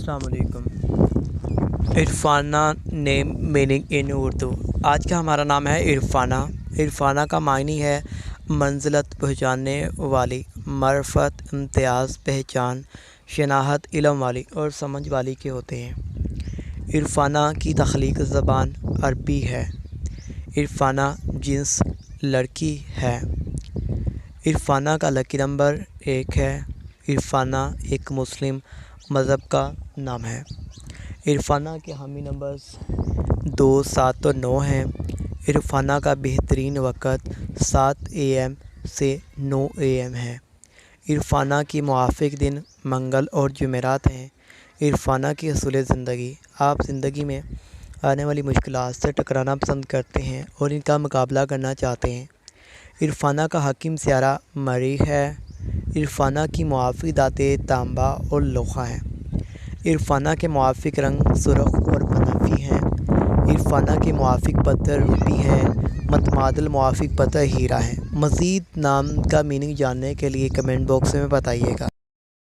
السلام علیکم۔ عرفانہ نیم meaning in Urdu. آج کا ہمارا نام ہے عرفانہ۔ عرفانہ کا معنی ہے منزلت پہنچانے والی، معرفت، امتیاز، پہچان، شناخت، علم والی اور سمجھ والی کے ہوتے ہیں۔ عرفانہ کی تخلیق زبان عربی ہے۔ عرفانہ جنس لڑکی ہے۔ عرفانہ کا لکی نمبر 1 ہے۔ عرفانہ ایک مسلم مذہب کا نام ہے۔ عرفانہ کے حامی نمبرز 2، 7 اور 9 ہیں۔ عرفانہ کا بہترین وقت 7 AM سے 9 AM ہے۔ عرفانہ کی موافق دن منگل اور جمعرات ہیں۔ عرفانہ کی اصول زندگی: آپ زندگی میں آنے والی مشکلات سے ٹکرانا پسند کرتے ہیں اور ان کا مقابلہ کرنا چاہتے ہیں۔ عرفانہ کا حاکم سیارہ مریخ ہے۔ عرفانہ کی موافق دھاتیں تانبا اور لوہا ہیں۔ عرفانہ کے موافق رنگ سرخ اور بنفشی ہیں۔ عرفانہ کے موافق پتھر روبی ہیں۔ متبادل موافق پتھر ہیرا ہیں۔ مزید نام کا میننگ جاننے کے لیے کمنٹ باکس میں بتائیے گا۔